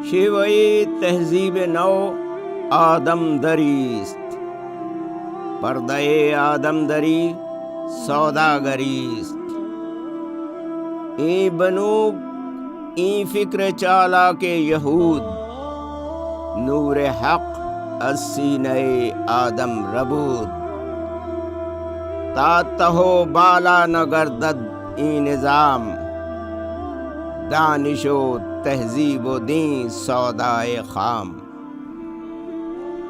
شیوه تهذیب نو آدم دریست، پرده آدم دری سوداگریست. N بنوک N فکر چالاک یهود، نور حق از سینه آدم ربود. تا تهو بالا نگردد این نظام، دانش و تہذیب و دین سودائے خام.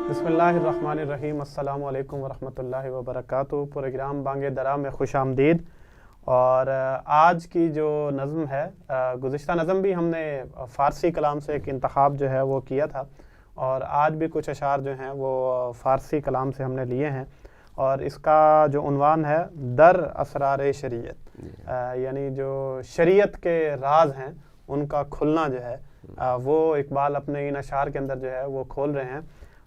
بسم اللہ الرحمن الرحیم. السلام علیکم ورحمۃ اللہ وبرکاتہ. پروگرام بانگ درا میں خوش آمدید. اور آج کی جو نظم ہے، گزشتہ نظم بھی ہم نے فارسی کلام سے ایک انتخاب جو ہے وہ کیا تھا، اور آج بھی کچھ اشعار جو ہیں وہ فارسی کلام سے ہم نے لیے ہیں. اور اس کا جو عنوان ہے در اسرار شریعت، یعنی جو شریعت کے راز ہیں ان کا کھلنا جو ہے وہ اقبال اپنے ان اشعار کے اندر جو ہے وہ کھول رہے ہیں.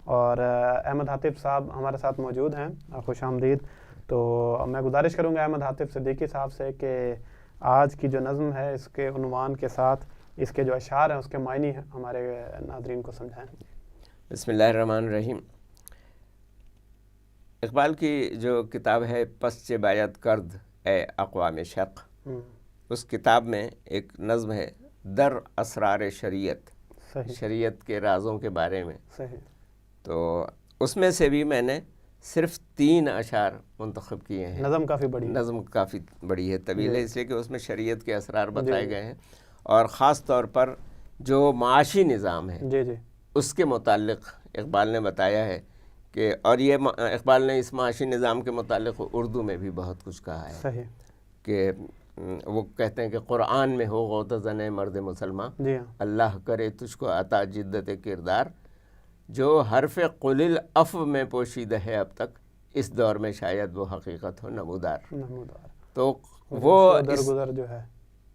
اور احمد حاتف صاحب ہمارے ساتھ موجود ہیں. خوش آمدید. تو میں گزارش کروں گا احمد حاتف صدیقی صاحب سے کہ آج کی جو نظم ہے اس کے عنوان کے ساتھ اس کے جو اشعار ہیں اس کے معنی ہمارے ناظرین کو سمجھائیں. بسم اللہ الرحمن الرحیم. اقبال کی جو کتاب ہے پس باید کرد اے اقوام شرق، اس کتاب میں ایک نظم ہے در اسرار شریعت. صحیح. شریعت کے رازوں کے بارے میں. صحیح. تو اس میں سے بھی میں نے صرف 3 اشعار منتخب کیے ہیں. نظم کافی بڑی نظم کافی بڑی ہے، طویل ہے، اس لیے کہ اس میں شریعت کے اسرار بتائے گئے ہیں، اور خاص طور پر جو معاشی نظام ہے جی اس کے متعلق اقبال نے بتایا ہے کہ، اور یہ اقبال نے اس معاشی نظام کے متعلق اردو میں بھی بہت کچھ کہا ہے. صحیح. کہ وہ کہتے ہیں کہ قرآن میں ہو غوطہ زن مرد مسلمان، جی ہاں، اللہ کرے تجھ کو عطا جدت کردار، جو حرف قل العفو میں پوشیدہ ہے اب تک، اس دور میں شاید وہ حقیقت ہو نمودار. تو وہ درگزر جو ہے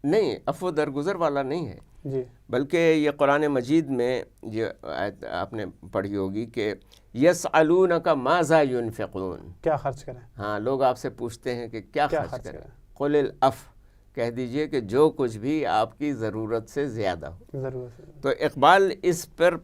نہیں، عفو درگزر والا نہیں ہے، جی، بلکہ یہ قرآن مجید میں یہ آیت آپ نے پڑھی ہوگی کہ یسألونک ماذا ینفقون، کیا خرچ کریں. ہاں، لوگ آپ سے پوچھتے ہیں کہ کیا خرچ کریں. قل العفو، کہہ دیجئے کہ جو کچھ بھی آپ کی ضرورت سے زیادہ ہو. ضرورت. تو اقبال اس پر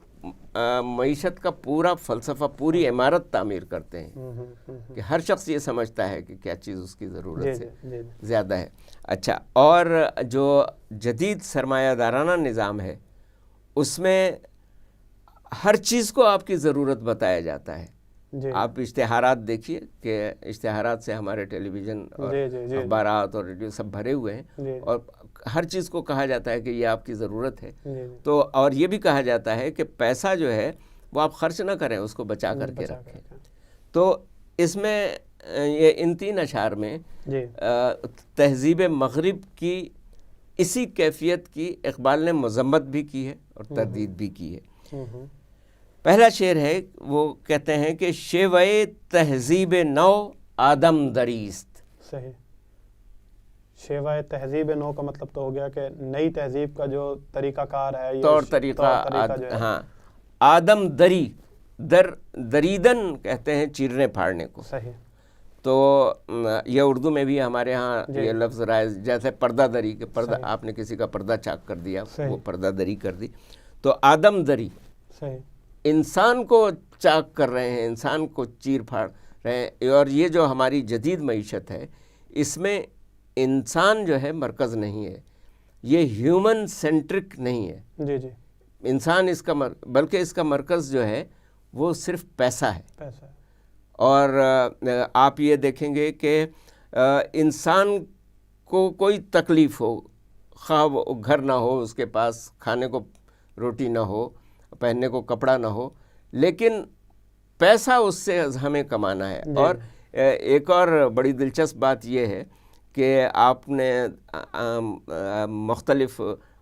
معیشت کا پورا فلسفہ، پوری عمارت تعمیر کرتے ہیں کہ ہر شخص یہ سمجھتا ہے کہ کیا چیز اس کی ضرورت سے زیادہ ہے. اچھا، اور جو جدید سرمایہ دارانہ نظام ہے اس میں ہر چیز کو آپ کی ضرورت بتایا جاتا ہے. آپ اشتہارات دیکھیے کہ اشتہارات سے ہمارے ٹیلی ویژن اور اخبارات اور ریڈیو سب بھرے ہوئے ہیں، اور ہر چیز کو کہا جاتا ہے کہ یہ آپ کی ضرورت ہے. تو اور یہ بھی کہا جاتا ہے کہ پیسہ جو ہے وہ آپ خرچ نہ کریں، اس کو بچا کر کے رکھیں. تو اس میں یہ ان 3 اشعار میں تہذیب مغرب کی اسی کیفیت کی اقبال نے مذمت بھی کی ہے اور تردید بھی کی ہے. پہلا شعر ہے، وہ کہتے ہیں کہ شیوہ تہذیب نو آدم دریست. صحیح. شیوہ تہذیب نو کا مطلب تو ہو گیا کہ نئی تہذیب کا جو طریقہ کار ہے، طور طریقہ. ہاں، آدم دری، دریدن کہتے ہیں چیرنے پھاڑنے کو. صحیح. تو یہ اردو میں بھی ہمارے ہاں یہ لفظ رائج، جیسے پردہ دری، کہ پردہ آپ نے کسی کا پردہ چاک کر دیا، وہ پردہ دری کر دی. تو آدم دری، صحیح، انسان کو چاک کر رہے ہیں، انسان کو چیر پھاڑ رہے ہیں. اور یہ جو ہماری جدید معیشت ہے اس میں انسان جو ہے مرکز نہیں ہے، یہ ہیومن سینٹرک نہیں ہے. جی انسان اس کا بلکہ اس کا مرکز جو ہے وہ صرف پیسہ ہے. اور آپ یہ دیکھیں گے کہ انسان کو کوئی تکلیف ہو، خواہ وہ گھر نہ ہو، اس کے پاس کھانے کو روٹی نہ ہو، پہننے کو کپڑا نہ ہو، لیکن پیسہ اس سے ہمیں کمانا ہے. اور ایک اور بڑی دلچسپ بات یہ ہے کہ آپ نے مختلف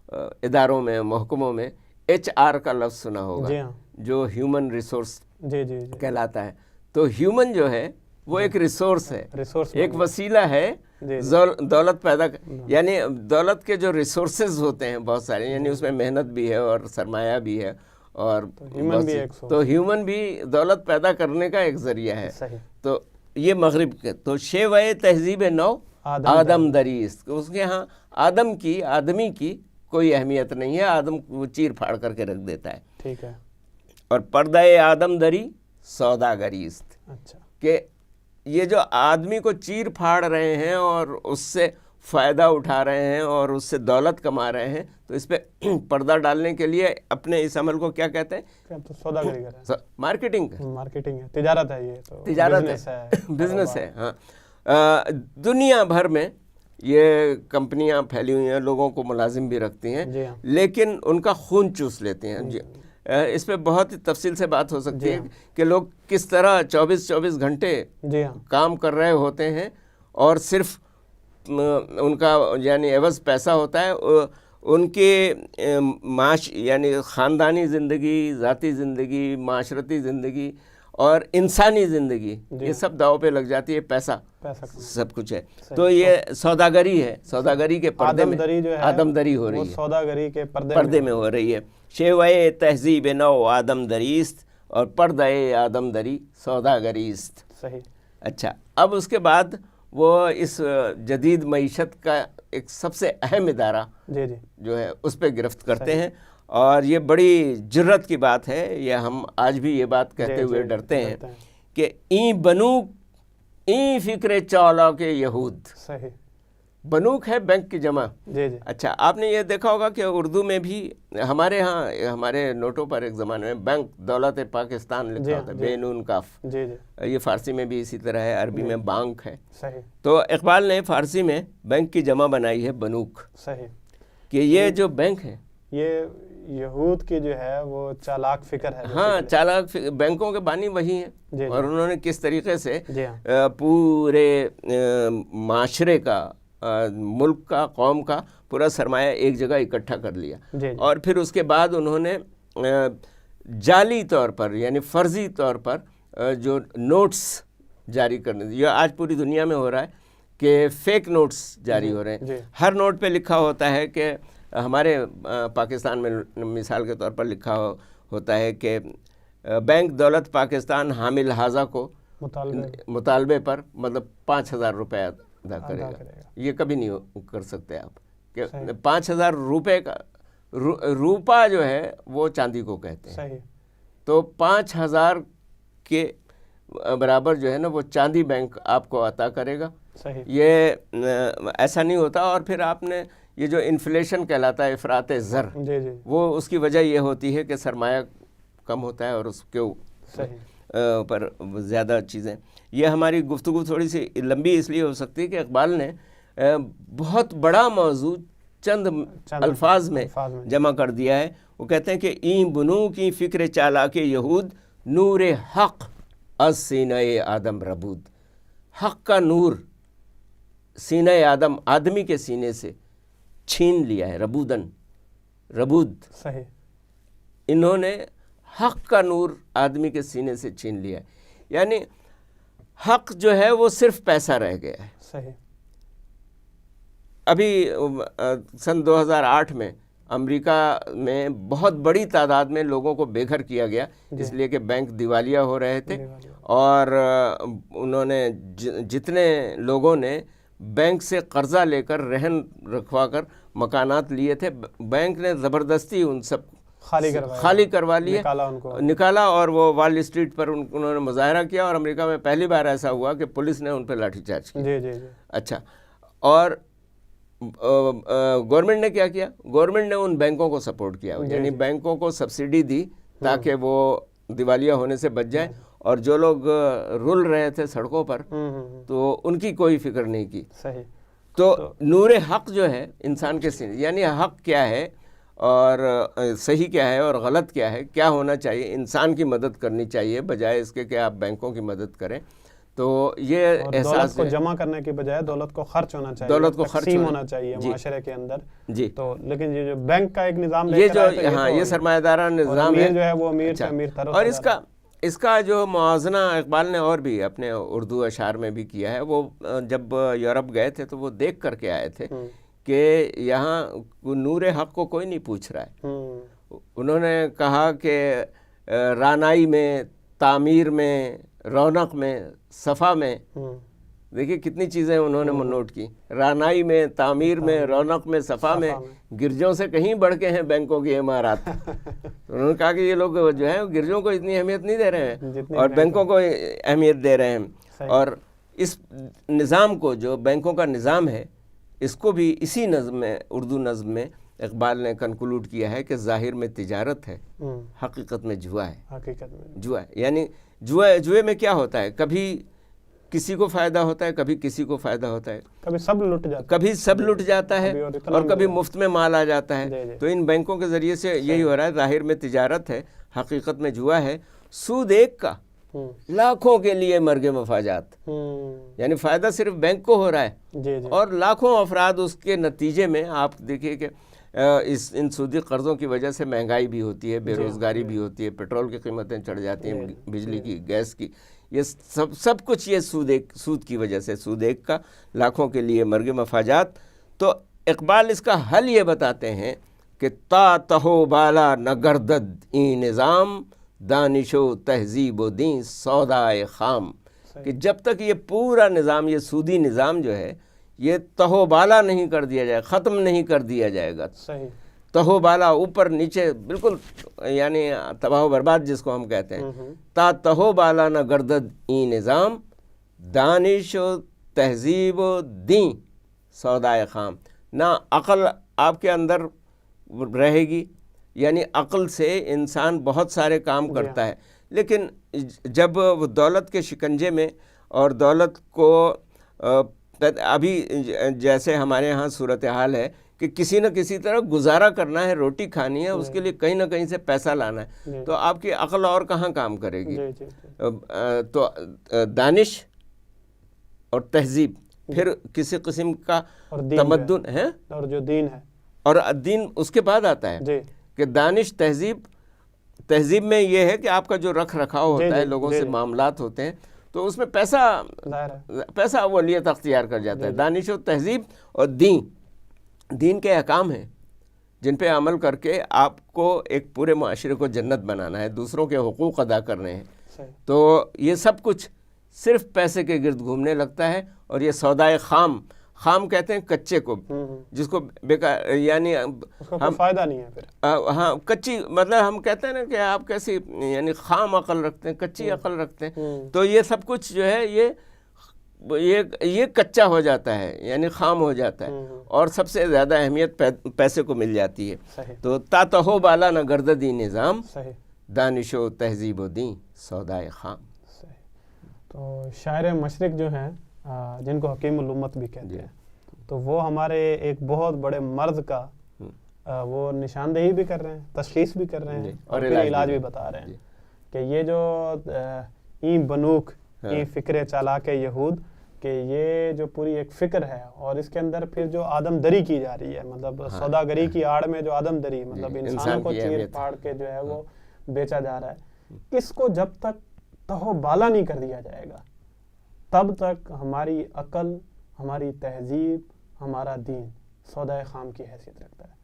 اداروں میں، محکموں میں HR کا لفظ سنا ہوگا، جو ہیومن ریسورس کہلاتا ہے. تو ہیومن جو ہے وہ ایک ریسورس ہے، ایک وسیلہ ہے دولت پیدا یعنی دولت کے جو ریسورسز ہوتے ہیں بہت سارے، یعنی اس میں محنت بھی ہے اور سرمایہ بھی ہے، اور تو ہیومن بھی دولت پیدا کرنے کا ایک ذریعہ ہے. تو یہ مغرب کے تو شیوہ تہذیب نو آدم دریست، اس کے ہاں آدمی کی کوئی اہمیت نہیں ہے، آدم وہ چیر پھاڑ کر کے رکھ دیتا ہے. ٹھیک ہے. اور پردہ آدم دری سوداگری است. اچھا. کہ یہ جو آدمی کو چیر پھاڑ رہے ہیں اور اس سے فائدہ اٹھا رہے ہیں اور اس سے دولت کما رہے ہیں، تو اس پہ پردہ ڈالنے کے لیے اپنے اس عمل کو کیا کہتے ہیں؟ سوداگری کر رہے ہیں. مارکیٹنگ. مارکیٹنگ ہے، تجارت ہے، یہ تو تجارت ہے، بزنس ہے. ہاں، دنیا بھر میں یہ کمپنیاں پھیلی ہوئی ہیں، لوگوں کو ملازم بھی رکھتی ہیں، جی ہاں. لیکن ان کا خون چوس لیتے ہیں. جی، اس پہ بہت ہی تفصیل سے بات ہو سکتی ہے کہ لوگ کس طرح 24 گھنٹے جی ہاں کام کر رہے ہوتے ہیں اور صرف ان کا یعنی عوض پیسہ ہوتا ہے. ان کے معاش یعنی خاندانی زندگی، ذاتی زندگی، معاشرتی زندگی اور انسانی زندگی یہ سب داؤ پہ لگ جاتی ہے. پیسہ سب کچھ ہے. تو یہ سوداگری ہے، سوداگری کے پردے میں آدم دری ہو رہی ہے، سوداگری کے پردے میں ہو رہی ہے. شیوائے تہذیب نو آدم دریست اور پردہ آدم دری سوداگری است. صحیح. اچھا، اب اس کے بعد وہ اس جدید معیشت کا ایک سب سے اہم ادارہ جی جی جو ہے اس پہ گرفت کرتے ہیں. اور یہ بڑی جرت کی بات ہے، یہ ہم آج بھی یہ بات کہتے ہوئے ڈرتے ہیں کہ این بنوک این فکر چالاک یہود. صحیح. بنوک ہے بینک کی جمع. جی جی. اچھا، آپ نے یہ دیکھا ہوگا کہ اردو میں بھی ہمارے ہاں ہمارے نوٹوں پر ایک زمانے میں بینک دولت پاکستان لکھا ہوتا ہے، بے نون کاف. جی جی. یہ فارسی میں بھی اسی طرح ہے، عربی میں بانک ہے. صحیح. تو اقبال نے فارسی میں بینک کی جمع بنائی ہے بنوک. صحیح. کہ یہ جو بینک ہے یہ یہود کی جو ہے وہ چالاک فکر ہے. ہاں، چالاک بینکوں کے بانی وہی ہیں. اور انہوں نے کس طریقے سے پورے معاشرے کا، ملک کا، قوم کا پورا سرمایہ ایک جگہ اکٹھا کر لیا. اور پھر اس کے بعد انہوں نے جعلی طور پر یعنی فرضی طور پر جو نوٹس جاری کرنے، یہ آج پوری دنیا میں ہو رہا ہے کہ فیک نوٹس جاری ہو رہے ہیں. ہر نوٹ پہ لکھا ہوتا ہے کہ ہمارے پاکستان میں مثال کے طور پر لکھا ہوتا ہے کہ بینک دولت پاکستان حامل حاضہ کو مطالبے پر مطلب 5,000 روپے ادا کرے گا. یہ کبھی نہیں کر سکتے آپ کہ 5,000 روپے کا روپا جو ہے وہ چاندی کو کہتے ہیں. تو 5,000 کے برابر جو ہے نا وہ چاندی بینک آپ کو عطا کرے گا. یہ ایسا نہیں ہوتا. اور پھر آپ نے یہ جو انفلیشن کہلاتا ہے، افراط زر، وہ اس کی وجہ یہ ہوتی ہے کہ سرمایہ کم ہوتا ہے اور اس کے پر زیادہ چیزیں. یہ ہماری گفتگو تھوڑی سی لمبی اس لیے ہو سکتی ہے کہ اقبال نے بہت بڑا موضوع چند الفاظ میں جمع کر دیا ہے. وہ کہتے ہیں کہ این بنو کی فکر چالاک یہود نور حق از سینہ آدم ربود. حق کا نور سینہ آدم، آدمی کے سینے سے چھین لیا ہے. ربود. صحیح. انہوں نے حق کا نور آدمی کے سینے سے چھین لیا ہے. یعنی حق جو ہے وہ صرف پیسہ رہ گیا ہے. صحیح. ابھی سن 2008 میں امریکہ میں بہت بڑی تعداد میں لوگوں کو بے گھر کیا گیا، اس لیے کہ بینک دیوالیہ ہو رہے تھے. اور انہوں نے جتنے لوگوں نے بینک سے قرضہ لے کر رہن رکھوا کر مکانات لیے تھے، بینک نے زبردستی ان سب خالی کروا لیے، نکالا. اور وہ وال اسٹریٹ پر انہوں نے مظاہرہ کیا. اور امریکہ میں پہلی بار ایسا ہوا کہ پولیس نے ان پہ لاٹھی چارج کیا. اچھا، اور گورنمنٹ نے کیا کیا؟ گورنمنٹ نے ان بینکوں کو سپورٹ کیا، یعنی بینکوں کو سبسڈی دی تاکہ وہ دیوالیہ ہونے سے بچ جائیں. اور جو لوگ رول رہے تھے سڑکوں پر تو ان کی کوئی فکر نہیں کی. تو نور حق جو ہے انسان کے سینے، یعنی حق کیا ہے اور صحیح کیا ہے اور غلط کیا ہے، کیا ہونا چاہیے. انسان کی مدد کرنی چاہیے بجائے اس کے کہ آپ بینکوں کی مدد کریں. تو یہ احساس دولت کو جمع کرنے کی بجائے دولت کو خرچ ہونا چاہیے، دولت کو خرچ ہونا چاہیے معاشرے کے اندر. جی. تو لیکن یہ جو بینک کا ایک نظام یہ جو ہاں یہ سرمایہ دارانہ نظام ہے جو ہے وہ امیر سے امیر تر. اور اس کا جو موازنہ اقبال نے اور بھی اپنے اردو اشعار میں بھی کیا ہے. وہ جب یورپ گئے تھے تو وہ دیکھ کر کے آئے تھے کہ یہاں نور حق کو کوئی نہیں پوچھ رہا ہے. انہوں نے کہا کہ رانائی میں، تعمیر میں، رونق میں، صفا میں دیکھیے کتنی چیزیں انہوں نے نوٹ کی، رانائی میں، تعمیر میں، رونق میں، صفا میں، گرجوں سے کہیں بڑھ کے ہیں بینکوں کی عمارات۔ انہوں نے کہا کہ یہ لوگ جو ہیں گرجوں کو اتنی اہمیت نہیں دے رہے ہیں اور بینکوں کو اہمیت دے رہے ہیں۔ اور اس نظام کو، جو بینکوں کا نظام ہے، اس کو بھی اسی نظم میں، اردو نظم میں اقبال نے کنکلوڈ کیا ہے کہ ظاہر میں تجارت ہے، حقیقت میں جوا ہے۔ حقیقت میں جوا ہے، یعنی جوئے میں کیا ہوتا ہے، کبھی کسی کو فائدہ ہوتا ہے، کبھی کسی کو فائدہ ہوتا ہے، کبھی سب لٹ جاتا ہے، کبھی سب لٹ جاتا ہے اور کبھی مفت میں مال آ جاتا ہے۔ تو ان بینکوں کے ذریعے سے یہی ہو رہا ہے، ظاہر میں تجارت ہے، حقیقت میں جوا ہے، سود ایک کا لاکھوں کے لیے مرگ مفاجات، یعنی فائدہ صرف بینک کو ہو رہا ہے اور لاکھوں افراد اس کے نتیجے میں، آپ دیکھیے کہ ان سودی قرضوں کی وجہ سے مہنگائی بھی ہوتی ہے، بے روزگاری بھی ہوتی ہے، پیٹرول کی قیمتیں چڑھ جاتی ہیں، بجلی کی، گیس کی، یہ سب کچھ یہ سود کی وجہ سے، سود ایک کا لاکھوں کے لیے مرگ مفاجات۔ تو اقبال اس کا حل یہ بتاتے ہیں کہ تا تہو بالا نہ گردد این نظام، دانش و تہذیب و دین سودائے خام، کہ جب تک یہ پورا نظام، یہ سودی نظام جو ہے، یہ تہو بالا نہیں کر دیا جائے، ختم نہیں کر دیا جائے گا، تہو بالا اوپر نیچے بالکل، یعنی تباہ و برباد جس کو ہم کہتے ہیں، تا تہو بالا نہ گردد این نظام، دانش و تہذیب و دین سودائے خام، نہ عقل آپ کے اندر رہے گی، یعنی عقل سے انسان بہت سارے کام کرتا ہے، لیکن جب وہ دولت کے شکنجے میں، اور دولت کو ابھی جیسے ہمارے ہاں صورتحال ہے کہ کسی نہ کسی طرح گزارا کرنا ہے، روٹی کھانی ہے، اس کے لیے کہیں نہ کہیں سے پیسہ لانا ہے، تو آپ کی عقل اور کہاں کام کرے گی؟ تو دانش اور تہذیب، پھر کسی قسم کا تمدن ہے، اور جو دین ہے، اور دین اس کے بعد آتا ہے کہ دانش، تہذیب میں یہ ہے کہ آپ کا جو رکھ رکھاؤ ہوتا ہے، لوگوں سے معاملات ہوتے ہیں، تو اس میں پیسہ اولویت اختیار کر جاتا ہے۔ دانش و تہذیب اور دین کے احکام ہیں جن پہ عمل کر کے آپ کو ایک پورے معاشرے کو جنت بنانا ہے، دوسروں کے حقوق ادا کرنے ہیں، تو یہ سب کچھ صرف پیسے کے گرد گھومنے لگتا ہے، اور یہ سودائے خام کہتے ہیں کچے کو، جس کو بیکار، یعنی ہم فائدہ نہیں ہے پھر، ہاں کچی، مطلب ہم کہتے ہیں نا کہ آپ کیسی، یعنی خام عقل رکھتے ہیں، کچی عقل رکھتے ہیں، تو یہ سب کچھ جو ہے یہ کچا ہو جاتا ہے، یعنی خام ہو جاتا ہے، اور سب سے زیادہ اہمیت پیسے کو مل جاتی ہے۔ تو تا تہو بالا نہ گرددی نظام، دانش و تہذیب و دین سودائے خام۔ تو شاعر مشرق جو ہیں، جن کو حکیم الامت بھی کہتے ہیں، تو وہ ہمارے ایک بہت بڑے مرض کا وہ نشاندہی بھی کر رہے ہیں، تشخیص بھی کر رہے ہیں، اور علاج بھی بتا رہے ہیں کہ یہ جو این بنوک، این فکر چالاک یہود، کہ یہ جو پوری ایک فکر ہے، اور اس کے اندر پھر جو آدم دری کی جا رہی ہے، مطلب سوداگری کی آڑ میں جو آدم دری، مطلب انسانوں کو چیر پاڑ کے جو ہے وہ بیچا جا رہا ہے، اس کو جب تک تہو بالا نہیں کر دیا جائے گا، تب تک ہماری عقل، ہماری تہذیب، ہمارا دین سودائے خام کی حیثیت رکھتا ہے۔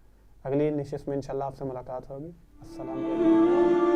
اگلی نشست میں انشاءاللہ آپ سے ملاقات ہوگی۔ السلام علیکم۔